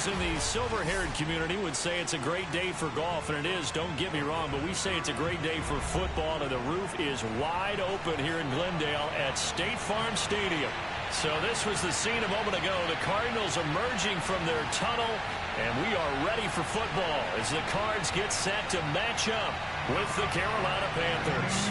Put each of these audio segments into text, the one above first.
Those in the silver-haired community would say it's a great day for golf, and it is, don't get me wrong, but we say it's a great day for football, and the roof is wide open here in Glendale at State Farm Stadium. So this was the scene a moment ago. The Cardinals emerging from their tunnel, and we are ready for football as the Cards get set to match up with the Carolina Panthers.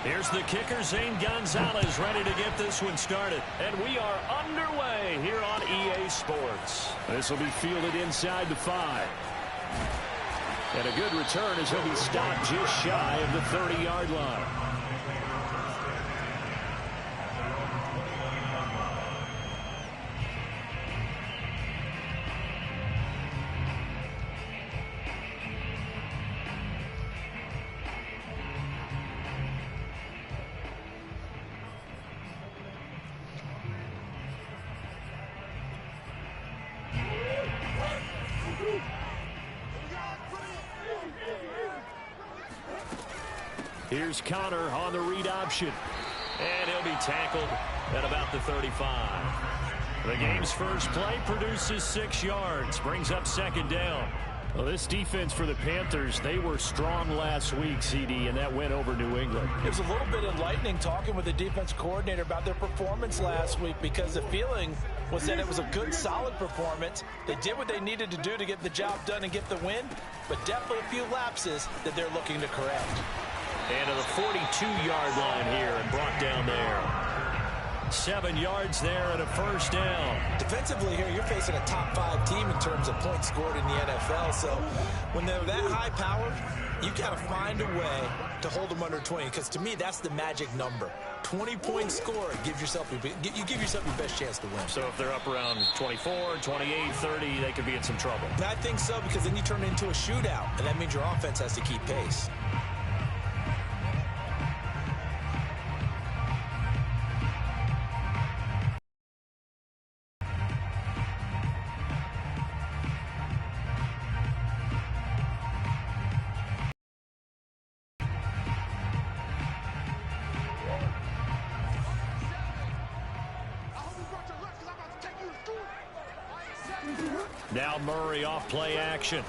Here's the kicker, Zane Gonzalez, ready to get this one started. And we are underway here on EA Sports. This will be fielded inside the 5. And a good return as he'll be stopped just shy of the 30-yard line. Here's Connor on the read option. And he'll be tackled at about the 35. The game's first play produces 6 yards. Brings up second down. Well, this defense for the Panthers, they were strong last week, CD, and that went over New England. It was a little bit enlightening talking with the defense coordinator about their performance last week, because the feeling was that it was a good, solid performance. They did what they needed to do to get the job done and get the win, but definitely a few lapses that they're looking to correct. And to the 42-yard line here and brought down there. 7 yards there and a first down. Defensively here, you're facing a top 5 team in terms of points scored in the NFL. So when they're that high powered, you got to find a way to hold them under 20. Because to me, that's the magic number. 20-point score, you give yourself your best chance to win. So if they're up around 24, 28, 30, they could be in some trouble. And I think so, because then you turn it into a shootout, and that means your offense has to keep pace. Now Murray off play action.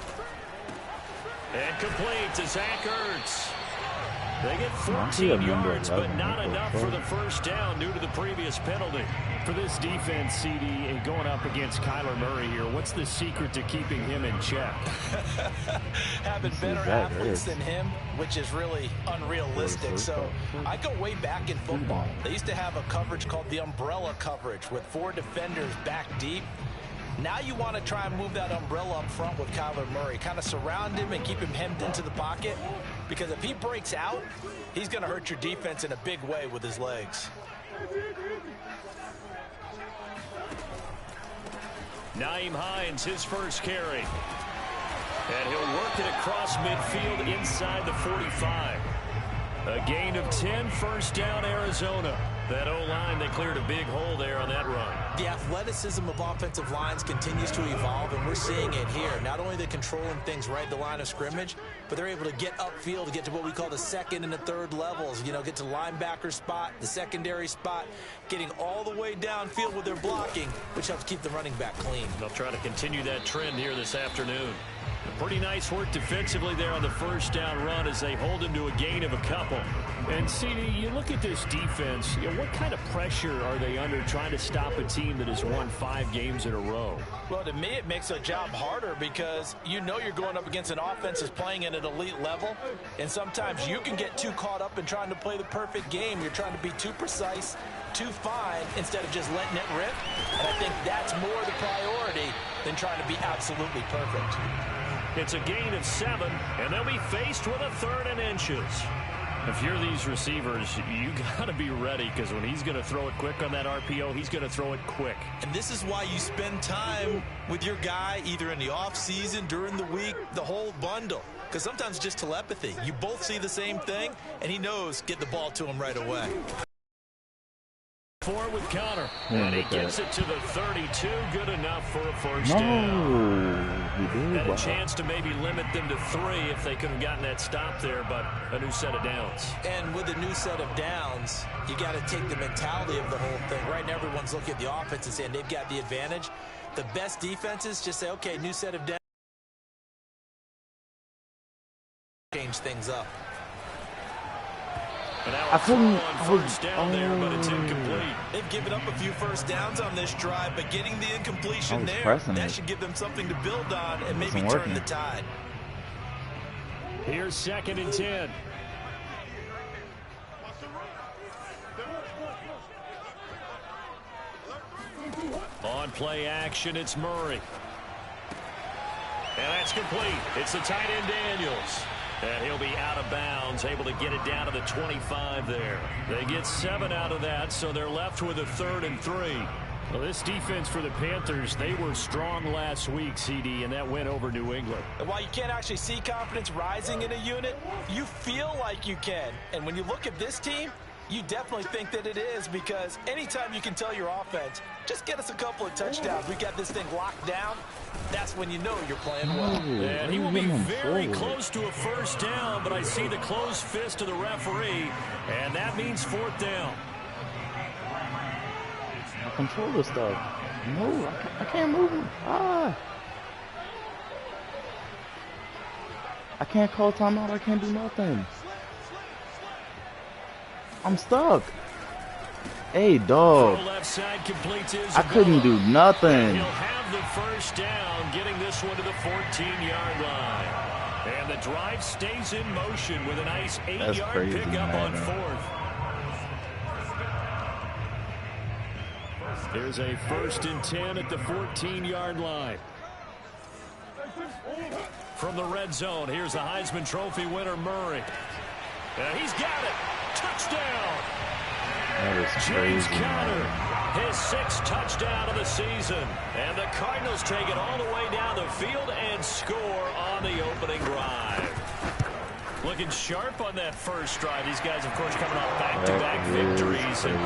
And complete to Zach Ertz. They get 14 yards, but not enough for the first down due to the previous penalty. For this defense, CD, and going up against Kyler Murray here, what's the secret to keeping him in check? Having better athletes than him, which is really unrealistic. So I go way back in football. They used to have a coverage called the umbrella coverage with 4 defenders back deep. Now you want to try and move that umbrella up front with Kyler Murray. Kind of surround him and keep him hemmed into the pocket. Because if he breaks out, he's going to hurt your defense in a big way with his legs. Nyheim Hines, his first carry. And he'll work it across midfield inside the 45. A gain of 10, first down Arizona. That O-line, they cleared a big hole there on that run. The athleticism of offensive lines continues to evolve, and we're seeing it here. Not only are they controlling things right at the line of scrimmage, but they're able to get upfield to get to what we call the second and the third levels. You know, get to linebacker spot, the secondary spot, getting all the way downfield with their blocking, which helps keep the running back clean. They'll try to continue that trend here this afternoon. Pretty nice work defensively there on the first down run as they hold him to a gain of a couple. And, CD, you look at this defense, you know, what kind of pressure are they under trying to stop a team that has won 5 games in a row? Well, to me, it makes their job harder because you know you're going up against an offense that's playing at an elite level, and sometimes you can get too caught up in trying to play the perfect game. You're trying to be too precise, too fine, instead of just letting it rip. And I think that's more the priority than trying to be absolutely perfect. It's a gain of 7, and they'll be faced with a 3rd and inches. If you're these receivers, you got to be ready, because when he's going to throw it quick on that RPO, he's going to throw it quick. And this is why you spend time with your guy either in the offseason, during the week, the whole bundle. Because sometimes it's just telepathy. You both see the same thing, and he knows get the ball to him right away. For with Connor, and he gets it to the 32, good enough for a first down. Had a chance to maybe limit them to 3 if they could have gotten that stop there, but a new set of downs. And with a new set of downs, you got to take the mentality of the whole thing. Right now, everyone's looking at the offense and saying they've got the advantage. The best defenses just say, okay, new set of downs. Change things up. And now a throw on first down there, but it's incomplete. They've given up a few first downs on this drive, but getting the incompletion there, that should give them something to build on and maybe turn the tide. Here's 2nd and 10. On play action, it's Murray. And that's complete. It's the tight end Daniels. And he'll be out of bounds, able to get it down to the 25 there. They get 7 out of that, so they're left with a 3rd and 3. Well, this defense for the Panthers, they were strong last week, CD, and that went over New England. And while you can't actually see confidence rising in a unit, you feel like you can. And when you look at this team, you definitely think that it is, because anytime you can tell your offense, just get us a couple of touchdowns, we got this thing locked down, that's when you know you're playing well. And he will be very close to a first down, but I see the closed fist of the referee, and that means 4th down. I control this stuff. No, I can't move him. I can't call timeout. I can't do nothing. I'm stuck. Hey, dog. I couldn't do nothing. He'll have the first down, getting this one to the 14-yard line. And the drive stays in motion with a nice 8-yard pickup on 4th. There's a 1st and 10 at the 14-yard line. From the red zone, here's the Heisman Trophy winner, Murray. And he's got it. Touchdown. James Conner, his 6th touchdown of the season. And the Cardinals take it all the way down the field and score on the opening drive. Looking sharp on that first drive. These guys, of course, coming off back-to-back victories. And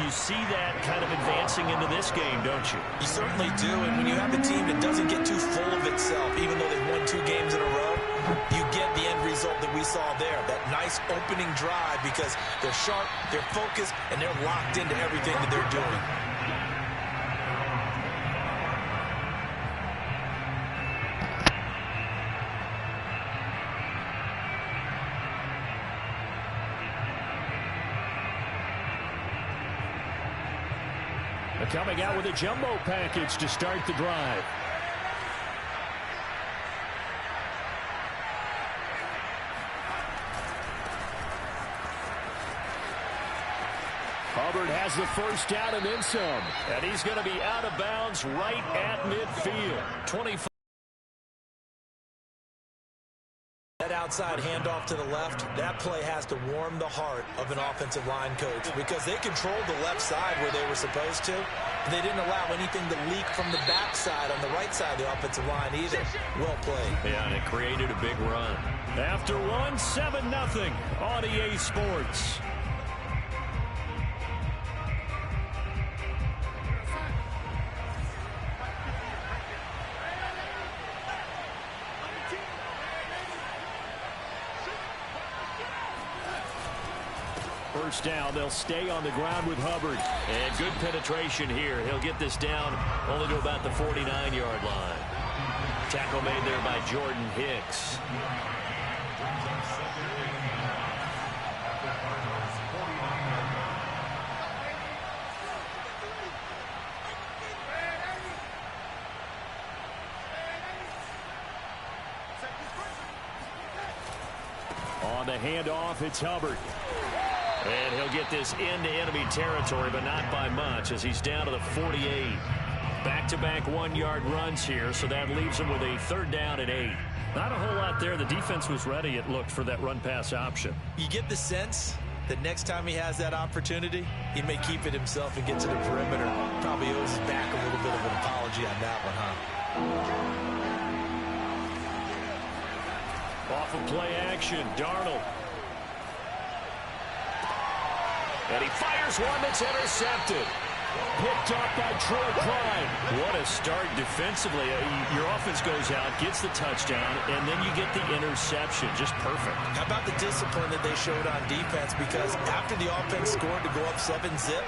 you see that kind of advancing into this game, don't you? You certainly do. And when you have a team that doesn't get too full of itself, even though they've won 2 games in a row, you get the end result that we saw there. That nice opening drive, because they're sharp, they're focused, and they're locked into everything that they're doing. Coming out with a jumbo package to start the drive. Hubbard has the first down and then some. And he's going to be out of bounds right at midfield. 25. That outside handoff to the left, that play has to warm the heart of an offensive line coach, because they controlled the left side where they were supposed to. They didn't allow anything to leak from the backside on the right side of the offensive line either. Well played. Yeah, and it created a big run. After one, 7-0 on EA Sports. First down, they'll stay on the ground with Hubbard. And good penetration here. He'll get this down only to about the 49-yard line. Tackle made there by Jordan Hicks. On the handoff, it's Hubbard. And he'll get this into enemy territory, but not by much, as he's down to the 48. Back-to-back 1-yard runs here, so that leaves him with a 3rd down and 8. Not a whole lot there. The defense was ready, it looked, for that run-pass option. You get the sense that next time he has that opportunity, he may keep it himself and get to the perimeter. Probably owes his back a little bit of an apology on that one, huh? Off of play action, Darnold. And he fires one that's intercepted. Picked off by Troy Pride. What a start defensively. Your offense goes out, gets the touchdown, and then you get the interception. Just perfect. How about the discipline that they showed on defense? Because after the offense scored to go up 7-zip,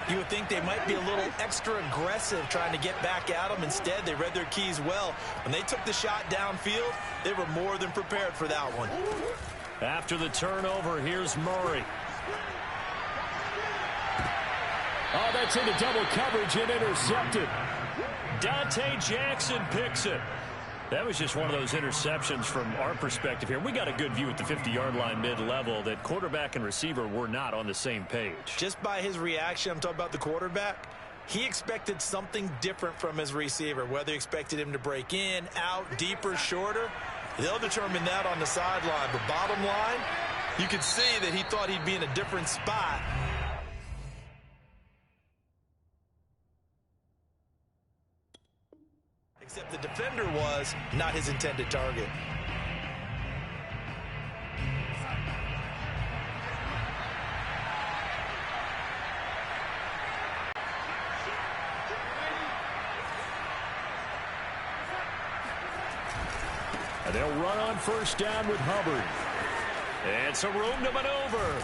you would think they might be a little extra aggressive trying to get back at them. Instead, they read their keys well. When they took the shot downfield, they were more than prepared for that one. After the turnover, here's Murray. Oh, that's into double coverage and intercepted. Dante Jackson picks it. That was just one of those interceptions from our perspective here. We got a good view at the 50-yard line mid-level that quarterback and receiver were not on the same page. Just by his reaction, I'm talking about the quarterback, he expected something different from his receiver, whether he expected him to break in, out, deeper, shorter. They'll determine that on the sideline. But bottom line, you could see that he thought he'd be in a different spot. Except the defender was not his intended target. And they'll run on first down with Hubbard. And some room to maneuver.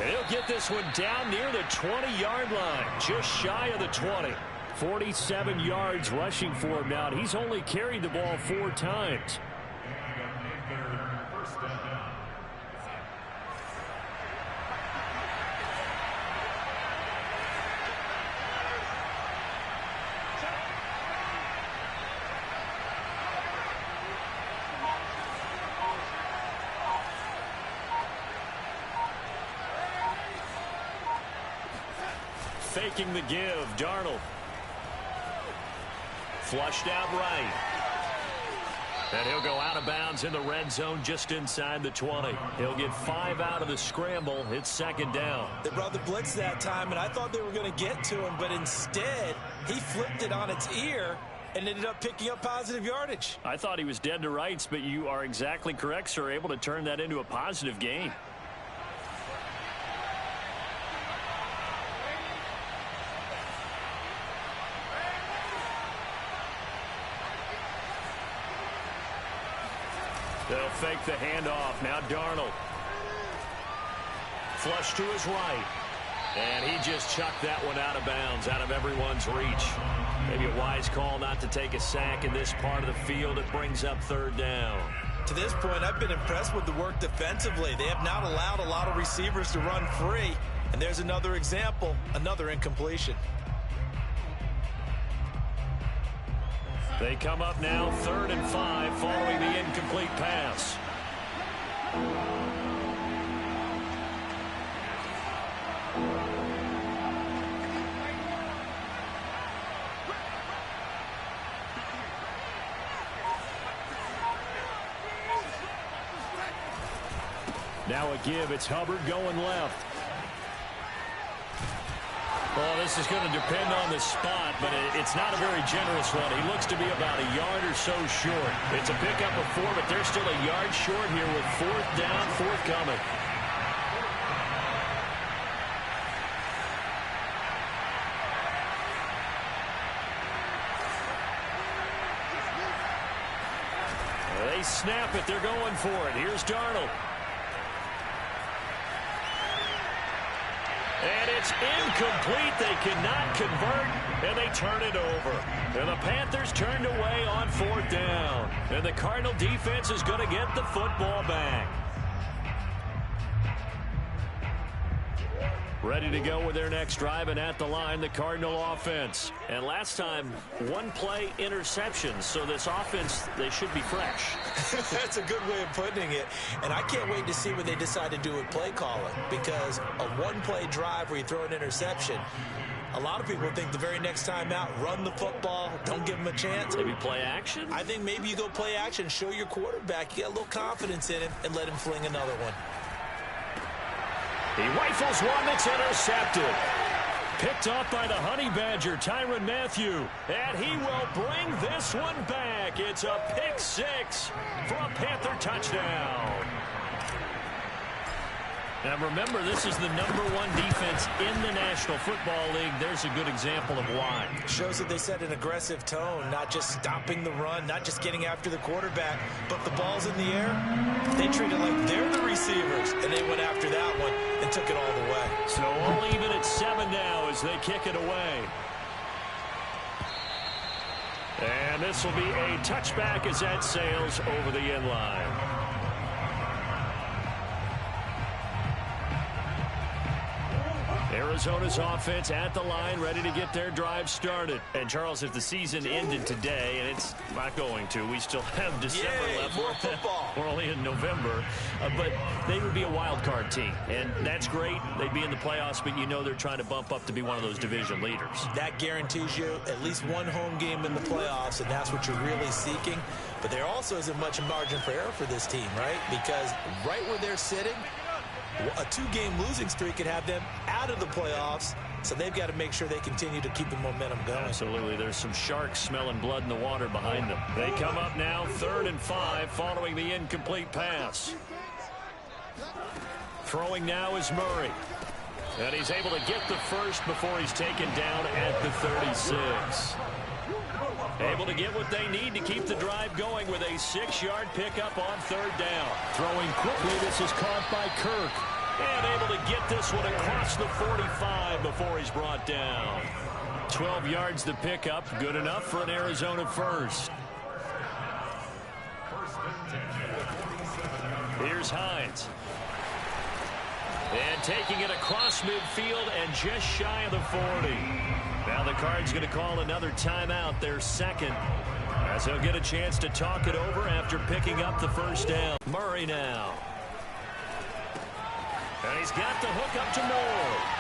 And he'll get this one down near the 20-yard line, just shy of the 20. 47 yards rushing for him now. He's only carried the ball 4 times. Faking the give, Darnold. Flushed out right. And he'll go out of bounds in the red zone just inside the 20. He'll get 5 out of the scramble. It's second down. They brought the blitz that time, and I thought they were going to get to him, but instead he flipped it on its ear and ended up picking up positive yardage. I thought he was dead to rights, but you are exactly correct, sir. Able to turn that into a positive gain. They'll fake the handoff. Now Darnold. Flush to his right. And he just chucked that one out of bounds, out of everyone's reach. Maybe a wise call not to take a sack in this part of the field. It brings up third down. To this point, I've been impressed with the work defensively. They have not allowed a lot of receivers to run free. And there's another example, another incompletion. They come up now 3rd and 5 following the incomplete pass. Now a give. It's Hubbard going left. Well, this is going to depend on the spot, but it's not a very generous one. He looks to be about a yard or so short. It's a pickup of 4, but they're still a yard short here with 4th down, forthcoming. They snap it. They're going for it. Here's Darnold. And it's incomplete. They cannot convert, and they turn it over. And the Panthers turned away on 4th down. And the Cardinal defense is going to get the football back. Ready to go with their next drive, and at the line, the Cardinal offense. And last time, 1 play interception, so this offense, they should be fresh. That's a good way of putting it. And I can't wait to see what they decide to do with play calling, because a 1-play drive where you throw an interception, a lot of people think the very next time out, run the football, don't give them a chance. Maybe play action? I think maybe you go play action, show your quarterback, you got a little confidence in him, and let him fling another one. He rifles one that's intercepted. Picked off by the Honey Badger, Tyrann Mathieu. And he will bring this one back. It's a pick 6 for a Panther touchdown. Now remember, this is the #1 defense in the National Football League. There's a good example of why. Shows that they set an aggressive tone, not just stopping the run, not just getting after the quarterback, but the ball's in the air. They treat it like they're the receivers, and they went after that one and took it all the way. So all even at 7 now as they kick it away. And this will be a touchback as that sails over the end line. Arizona's offense at the line, ready to get their drive started. And, Charles, if the season ended today, and it's not going to, we still have December left. More football. We're only in November. But they would be a wild card team. And that's great. They'd be in the playoffs, but you know they're trying to bump up to be one of those division leaders. That guarantees you at least one home game in the playoffs, and that's what you're really seeking. But there also isn't much margin for error for this team, right? Because right where they're sitting, a 2-game losing streak could have them out of the playoffs, so they've got to make sure they continue to keep the momentum going. Absolutely. There's some sharks smelling blood in the water behind them. They come up now 3rd and 5 following the incomplete pass. Throwing now is Murray. And he's able to get the first before he's taken down at the 36. Able to get what they need to keep the drive going with a 6-yard pickup on 3rd down. Throwing quickly, this is caught by Kirk. And able to get this one across the 45 before he's brought down. 12 yards to pick up. Good enough for an Arizona first. Here's Hines. And taking it across midfield and just shy of the 40. Now the Cards going to call another timeout, their second, as he'll get a chance to talk it over after picking up the first down. Murray now. And he's got the hook up to Moore.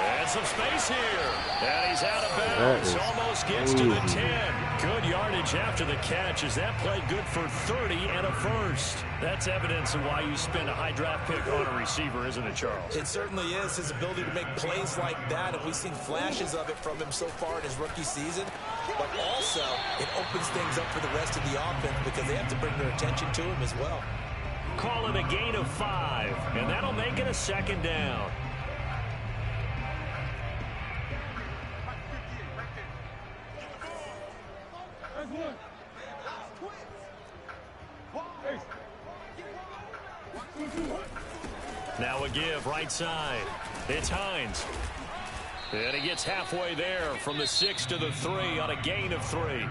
And some space here. And he's out of bounds. Almost gets to the 10. Good yardage after the catch as that played good for 30 and a first. That's evidence of why you spend a high draft pick on a receiver, isn't it, Charles? It certainly is. His ability to make plays like that, and we've seen flashes of it from him so far in his rookie season. But also, it opens things up for the rest of the offense because they have to bring their attention to him as well. Call it a gain of 5, and that'll make it a 2nd down. Now a give right side. It's Hines. And he gets halfway there from the 6 to the 3 on a gain of 3.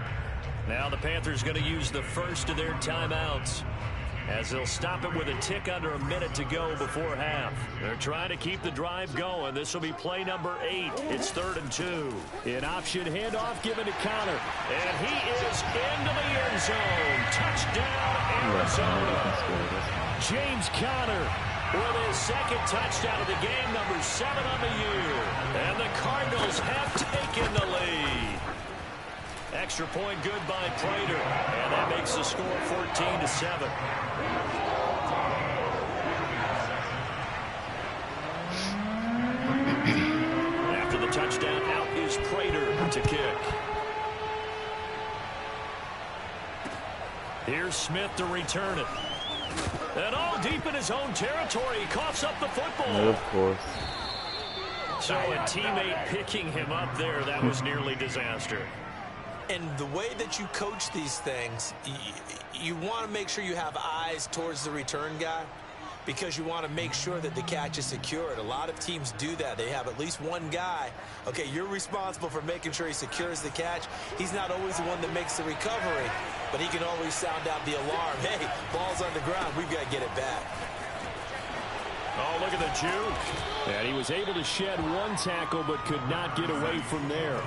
Now the Panthers going to use the first of their timeouts as they'll stop it with a tick under a minute to go before half. They're trying to keep the drive going. This will be play number 8. It's 3rd and 2. An option handoff given to Connor. And he is into the end zone. Touchdown, Arizona. James Conner with his 2nd touchdown of the game, number 7 on the year. And the Cardinals have taken the lead. Extra point good by Prater. And that makes the score 14-7. After the touchdown, out is Prater to kick. Here's Smith to return it. And all deep in his own territory, he coughs up the football. Of course. So a teammate picking him up there, that was nearly disaster. And the way that you coach these things, you want to make sure you have eyes towards the return guy because you want to make sure that the catch is secured. A lot of teams do that. They have at least one guy. Okay, you're responsible for making sure he secures the catch. He's not always the one that makes the recovery, but he can always sound out the alarm. Hey, ball's on the ground. We've got to get it back. Oh, look at the juke. And he was able to shed one tackle but could not get away from there.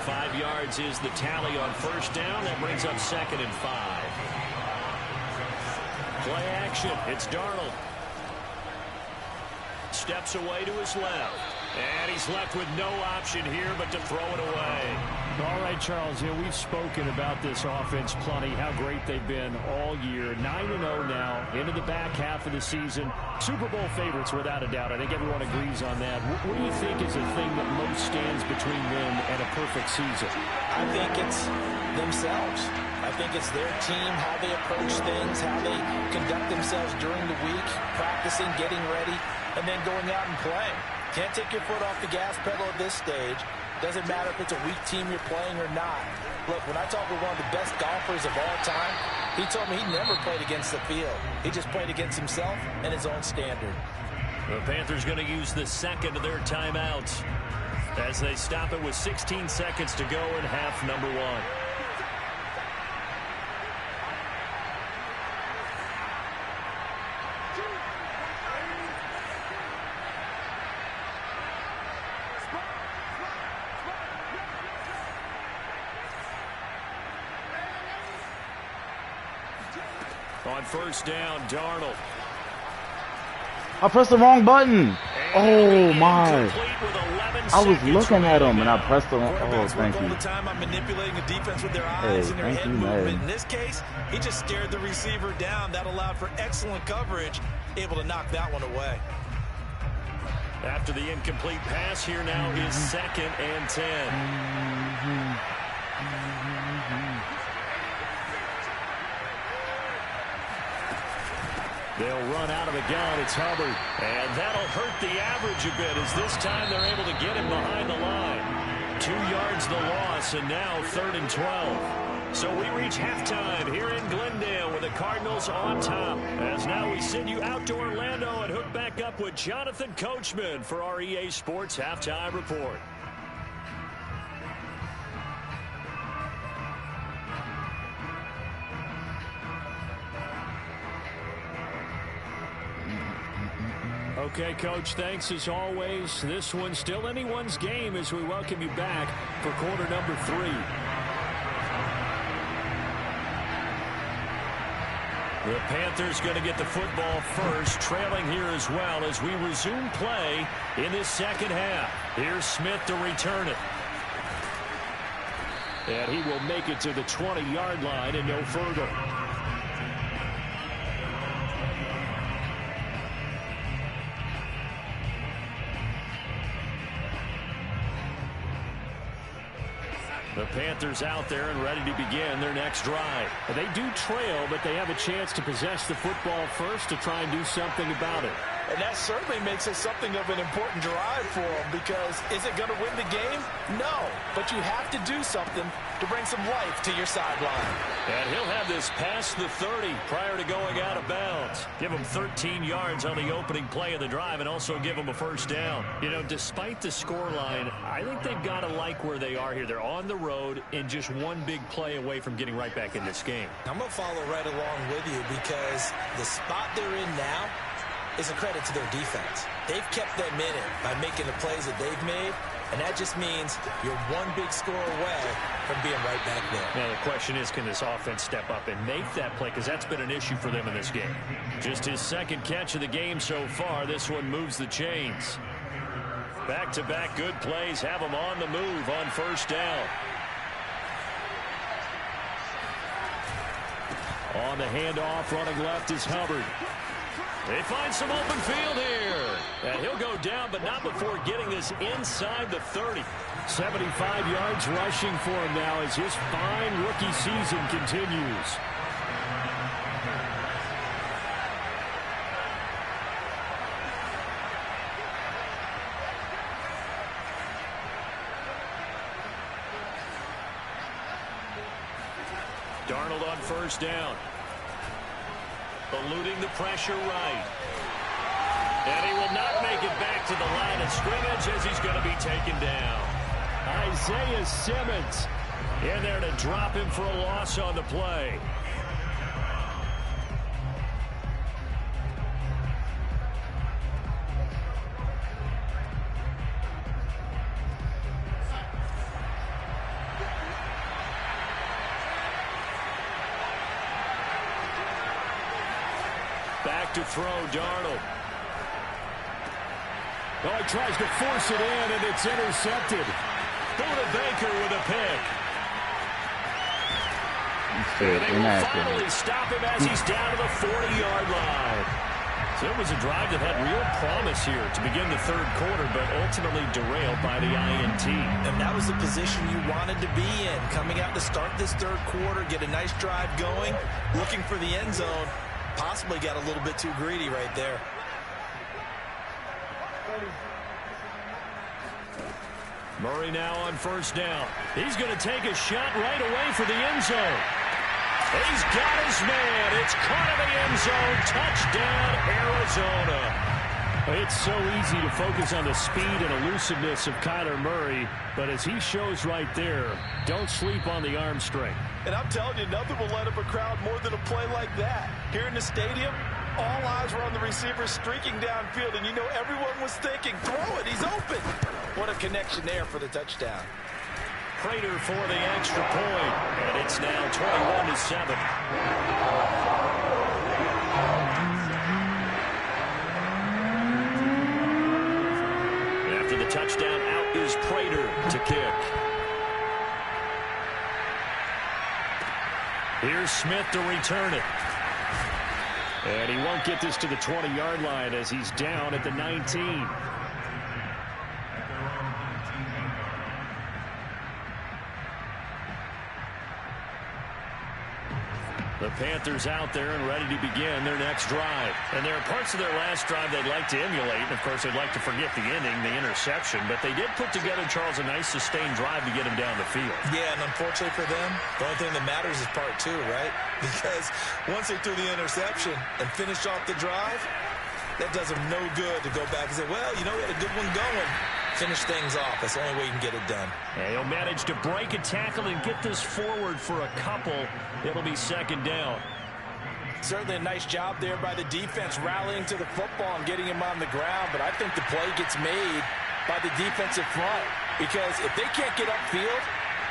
5 yards is the tally on first down. That brings up 2nd and 5. Play action. It's Darnold. Steps away to his left. And he's left with no option here but to throw it away. All right, Charles, we've spoken about this offense plenty, how great they've been all year. 9-0 now, into the back half of the season. Super Bowl favorites without a doubt. I think everyone agrees on that. What do you think is the thing that most stands between them and a perfect season? I think it's themselves. I think it's their team, how they approach things, how they conduct themselves during the week, practicing, getting ready, and then going out and playing. Can't take your foot off the gas pedal at this stage. Doesn't matter if it's a weak team you're playing or not. Look, when I talk with one of the best golfers of all time, he told me he never played against the field. He just played against himself and his own standard. The Panthers going to use the second of their timeouts as they stop it with 16 seconds to go in half number 1. On first down, Darnold. I pressed the wrong button. Oh my! I was looking at him and I pressed the wrong. Oh, thank you. All the time, I'm manipulating a defense with their eyes and their head movement. In this case, he just stared the receiver down. That allowed for excellent coverage, able to knock that one away. After the incomplete pass, here now is 2nd and 10. They'll run out of the gun. It's Hubbard. And that'll hurt the average a bit as this time they're able to get him behind the line. 2 yards the loss, and now 3rd and 12. So we reach halftime here in Glendale with the Cardinals on top. As now we send you out to Orlando and hook back up with Jonathan Coachman for our EA Sports Halftime Report. Okay, Coach, thanks as always. This one's still anyone's game as we welcome you back for quarter number 3. The Panthers going to get the football first, trailing here as well as we resume play in this second half. Here's Smith to return it. And he will make it to the 20-yard line and no further. The Panthers out there and ready to begin their next drive. They do trail, but they have a chance to possess the football first to try and do something about it. And that certainly makes it something of an important drive for them, because is it going to win the game? No, but you have to do something to bring some life to your sideline. And he'll have this past the 30 prior to going out of bounds. Give him 13 yards on the opening play of the drive and also give him a first down. You know, despite the scoreline, I think they've got to like where they are here. They're on the road and just one big play away from getting right back in this game. I'm going to follow right along with you, because the spot they're in now is a credit to their defense. They've kept them in it by making the plays that they've made, and that just means you're one big score away from being right back there. Now the question is, can this offense step up and make that play, because that's been an issue for them in this game. Just his second catch of the game so far. This one moves the chains. Back-to-back good plays have them on the move on first down. On the handoff, running left is Hubbard. They find some open field here. And he'll go down, but not before getting this inside the 30. 75 yards rushing for him now as his fine rookie season continues. Darnold on first down. Eluding the pressure right. And he will not make it back to the line of scrimmage as he's going to be taken down. Isaiah Simmons in there to drop him for a loss on the play. Back to throw, Darnold. Oh, he tries to force it in, and it's intercepted. Buda Baker with a pick. And they will finally stop him as he's down to the 40-yard line. So it was a drive that had real promise here to begin the third quarter, but ultimately derailed by the INT. And that was the position you wanted to be in, coming out to start this third quarter, get a nice drive going, looking for the end zone. Possibly got a little bit too greedy right there. Murray now on first down. He's going to take a shot right away for the end zone. He's got his man. It's caught in the end zone. Touchdown, Arizona. It's so easy to focus on the speed and elusiveness of Kyler Murray, but as he shows right there, don't sleep on the arm strength. And I'm telling you, nothing will light up a crowd more than a play like that. Here in the stadium, all eyes were on the receiver streaking downfield, and you know everyone was thinking, throw it, he's open. What a connection there for the touchdown. Prater for the extra point, and it's now 21-7. After the touchdown, out is Prater to kick. Here's Smith to return it. And he won't get this to the 20-yard line as he's down at the 19. The Panthers out there and ready to begin their next drive. And there are parts of their last drive they'd like to emulate. And, of course, they'd like to forget the ending, the interception. But they did put together, Charles, a nice sustained drive to get him down the field. Yeah, and unfortunately for them, the only thing that matters is part two, right? Because once they threw the interception and finished off the drive, that does them no good to go back and say, well, you know, we had a good one going. Finish things off. That's the only way you can get it done. And he'll manage to break a tackle and get this forward for a couple. It'll be second down. Certainly a nice job there by the defense rallying to the football and getting him on the ground. But I think the play gets made by the defensive front. Because if they can't get upfield,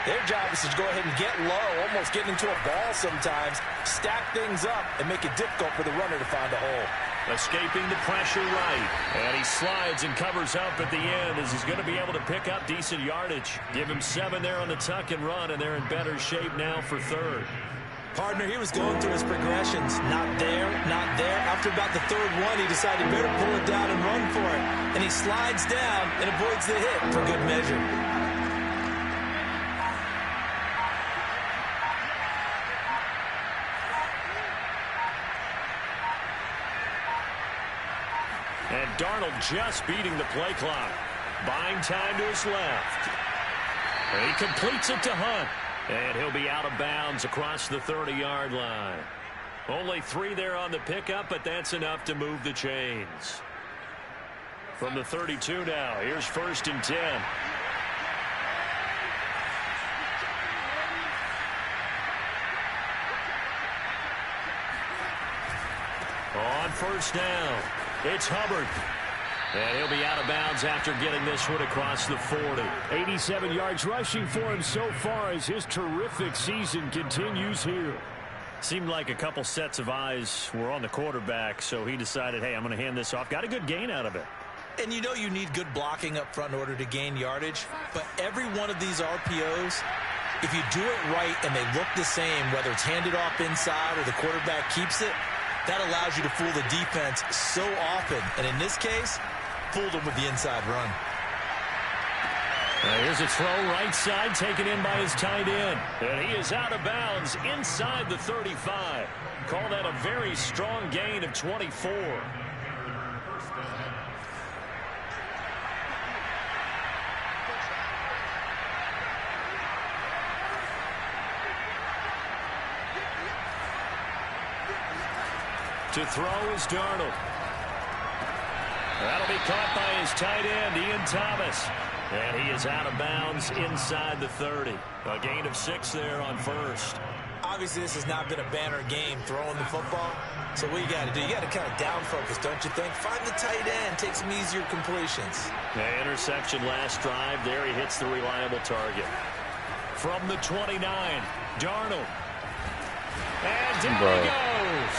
their job is to go ahead and get low, almost get into a ball sometimes, stack things up, and make it difficult for the runner to find a hole. Escaping the pressure right. And he slides and covers up at the end as he's going to be able to pick up decent yardage. Give him 7 there on the tuck and run, and they're in better shape now for third. Partner, he was going through his progressions. Not there, not there. After about the third one, he decided better pull it down and run for it. And he slides down and avoids the hit for good measure. And Darnold just beating the play clock. Buying time to his left. And he completes it to Hunt. And he'll be out of bounds across the 30-yard line. Only 3 there on the pickup, but that's enough to move the chains. From the 32 now, here's 1st and 10. On first down, it's Hubbard. And he'll be out of bounds after getting this one across the 40. 87 yards rushing for him so far as his terrific season continues here. Seemed like a couple sets of eyes were on the quarterback, so he decided, hey, I'm going to hand this off. Got a good gain out of it. And you know you need good blocking up front in order to gain yardage. But every one of these RPOs, if you do it right and they look the same, whether it's handed off inside or the quarterback keeps it, that allows you to fool the defense so often. And in this case, fooled him with the inside run. Here's a throw right side taken in by his tight end. And he is out of bounds inside the 35. Call that a very strong gain of 24. To throw is Darnold. That'll be caught by his tight end, Ian Thomas. And he is out of bounds inside the 30. A gain of 6 there on first. Obviously, this has not been a banner game throwing the football. So what you got to do, you got to kind of down focus, don't you think? Find the tight end, take some easier completions. Interception last drive. There he hits the reliable target. From the 29, Darnold. And down he goes.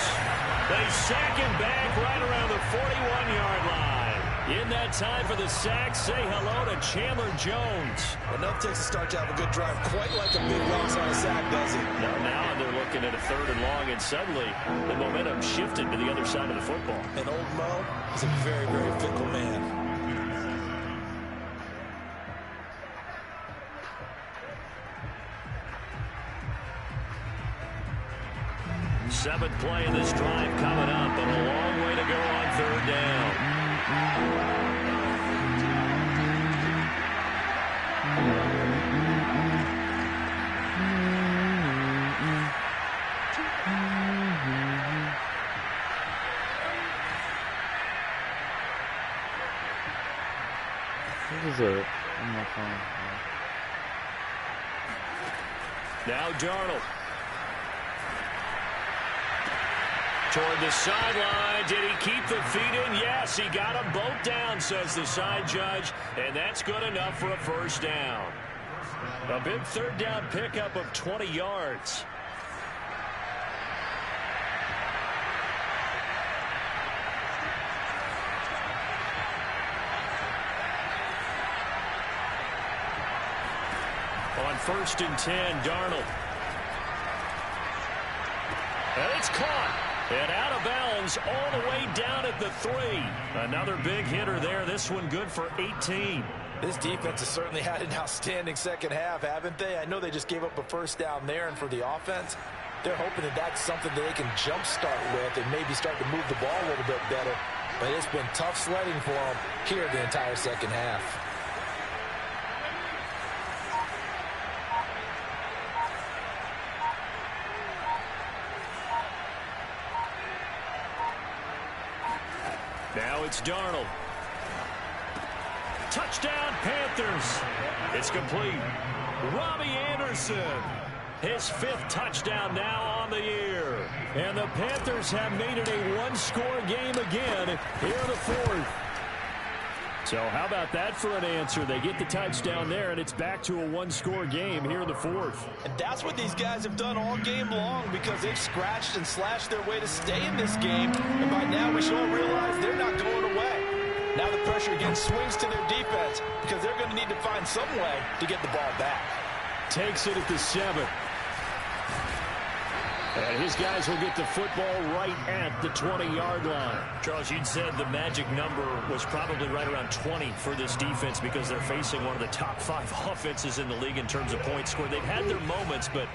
They sack him back right around the 41-yard line. In that time for the sack, say hello to Chandler Jones. Enough takes a start to have a good drive, quite like a big loss on a sack, does it? Now they're looking at a 3rd and long, and suddenly the momentum shifted to the other side of the football. And old Mo is a very, very fickle man. 7th play of this drive coming up, but a long way to go on 3rd down. What is it? On my phone. Now Darnold. Toward the sideline. Did he keep the feet in? Yes, he got them both down, says the side judge. And that's good enough for a 1st down. A big 3rd down pickup of 20 yards. On 1st and 10, Darnold. And it's caught. And out of bounds all the way down at the 3. Another big hitter there. This one good for 18. This defense has certainly had an outstanding second half, haven't they? I know they just gave up a 1st down there, and for the offense, they're hoping that that's something that they can jumpstart with and maybe start to move the ball a little bit better. But it's been tough sledding for them here the entire second half. Now it's Darnold. Touchdown, Panthers. It's complete. Robbie Anderson. His 5th touchdown now on the year. And the Panthers have made it a 1-score game again here in the 4th. So how about that for an answer? They get the touchdown there, and it's back to a 1-score game here in the 4th. And that's what these guys have done all game long, because they've scratched and slashed their way to stay in this game. And by now we should all realize they're not going away. Now the pressure again swings to their defense, because they're going to need to find some way to get the ball back. Takes it at the 7. And his guys will get the football right at the 20-yard line. Charles, you'd said the magic number was probably right around 20 for this defense, because they're facing one of the top 5 offenses in the league in terms of points scored. They've had their moments, but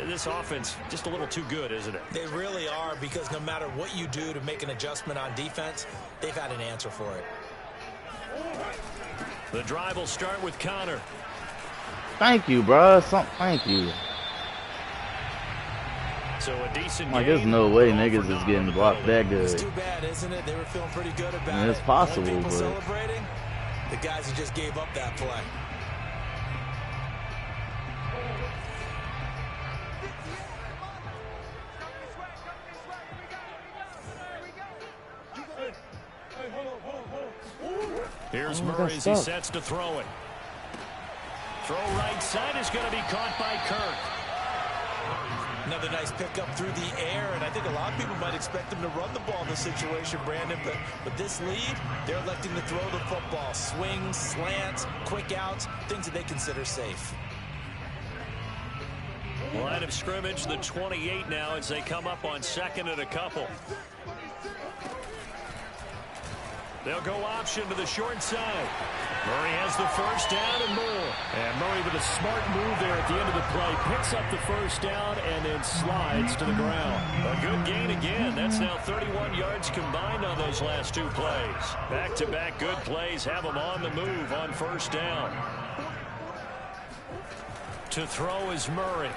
this offense just a little too good, isn't it? They really are, because no matter what you do to make an adjustment on defense, they've had an answer for it. The drive will start with Connor. Thank you, bro. Thank you. So a decent like, there's no way niggas is getting blocked that good. It's too bad, isn't it? They were feeling pretty good about it. It's possible, people but celebrating the guys who just gave up that play. Here's Murray as he sets to throw it. Throw right side is going to be caught by Kirk. Another nice pickup through the air, and I think a lot of people might expect them to run the ball in this situation, Brandon, but with this lead, they're electing to throw the football. Swings, slants, quick outs, things that they consider safe. Line of scrimmage, the 28 now, as they come up on 2nd and a couple. They'll go option to the short side. Murray has the 1st down and more. And Murray with a smart move there at the end of the play. Picks up the 1st down and then slides to the ground. A good gain again. That's now 31 yards combined on those last 2 plays. Back-to-back good plays have them on the move on 1st down. To throw is Murray.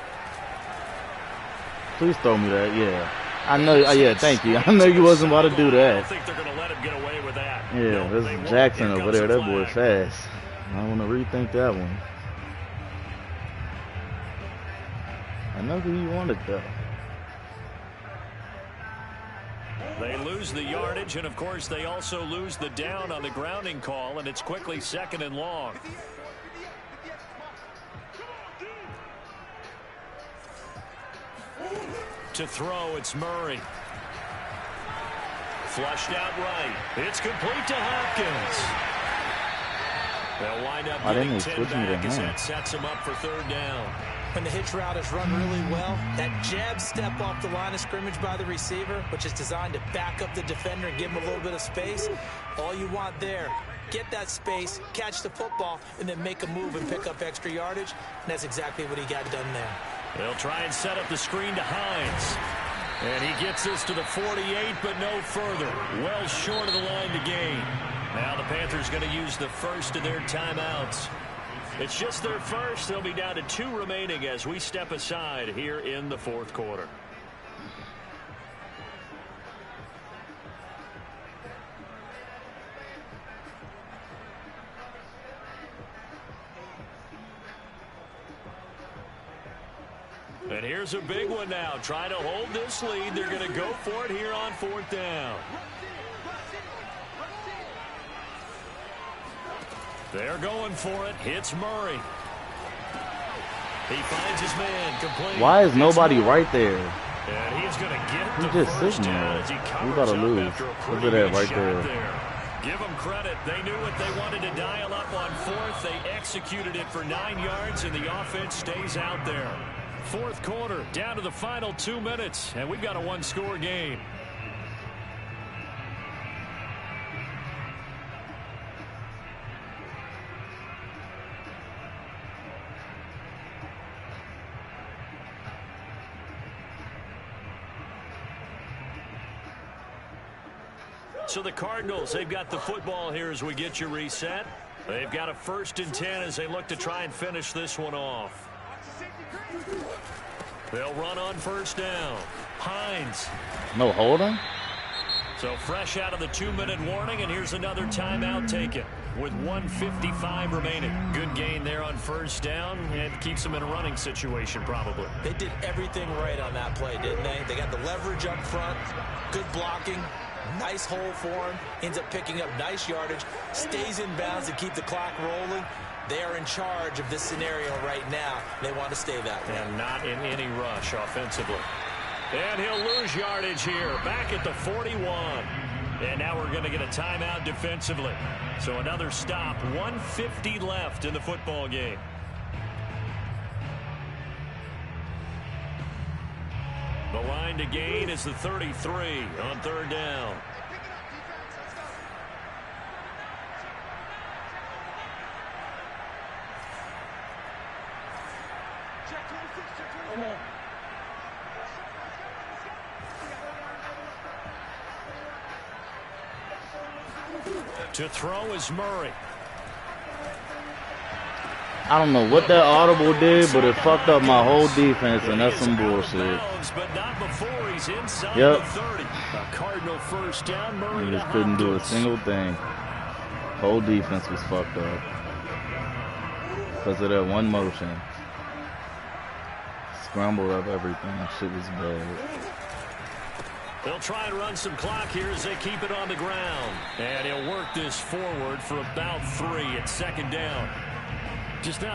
Please throw me that, yeah. I know, yeah, thank you. I know you wasn't about to do that. I don't think they're going to let him get away with that. Yeah, no, this is Jackson over there. That boy fast. I want to rethink that one. I know who you wanted, though. They lose the yardage, and, of course, they also lose the down on the grounding call, and it's quickly 2nd and long. To throw, it's Murray. Flushed out right. It's complete to Hopkins. They'll wind up getting 10 back as that sets them up for third down. When the hitch route is run really well, that jab step off the line of scrimmage by the receiver, which is designed to back up the defender and give him a little bit of space, all you want there, get that space, catch the football, and then make a move and pick up extra yardage, and that's exactly what he got done there. They'll try and set up the screen to Hines. And he gets this to the 48, but no further. Well short of the line to gain. Now the Panthers going to use the first of their timeouts. It's just their first. They'll be down to 2 remaining as we step aside here in the fourth quarter. And here's a big one now. Trying to hold this lead. They're going to go for it here on 4th down. They're going for it. Hits Murray. He finds his man complete. Why is nobody right there? And he's going to get the just first sitting down there. as he covers We about to up lose. after a Look pretty at that good right shot there. Give them credit. They knew what they wanted to dial up on 4th. They executed it for 9 yards, and the offense stays out there. Fourth quarter, down to the final 2 minutes, and we've got a 1-score game. So the Cardinals, they've got the football here as we get you reset. They've got a 1st and 10 as they look to try and finish this one off. They'll run on 1st down. Hines. No holding? So fresh out of the 2-minute warning, and here's another timeout taken with 1:55 remaining. Good gain there on 1st down, and keeps them in a running situation probably. They did everything right on that play, didn't they? They got the leverage up front, good blocking, nice hole for him, ends up picking up nice yardage, stays in bounds to keep the clock rolling. They are in charge of this scenario right now. They want to stay that way. And not in any rush offensively. And he'll lose yardage here, back at the 41. And now we're going to get a timeout defensively. So another stop, 1:50 left in the football game. The line to gain is the 33 on 3rd down. To throw is Murray. I don't know what that audible did, but it fucked up my whole defense, and that's some bullshit. But not before he's inside Yep. the 30. A Cardinal 1st down. Murray We just couldn't do a single thing. Whole defense was fucked up because of that one motion. Scrambled up everything. Shit was bad. They'll try and run some clock here as they keep it on the ground. And he'll work this forward for about 3 at 2nd down. Just now.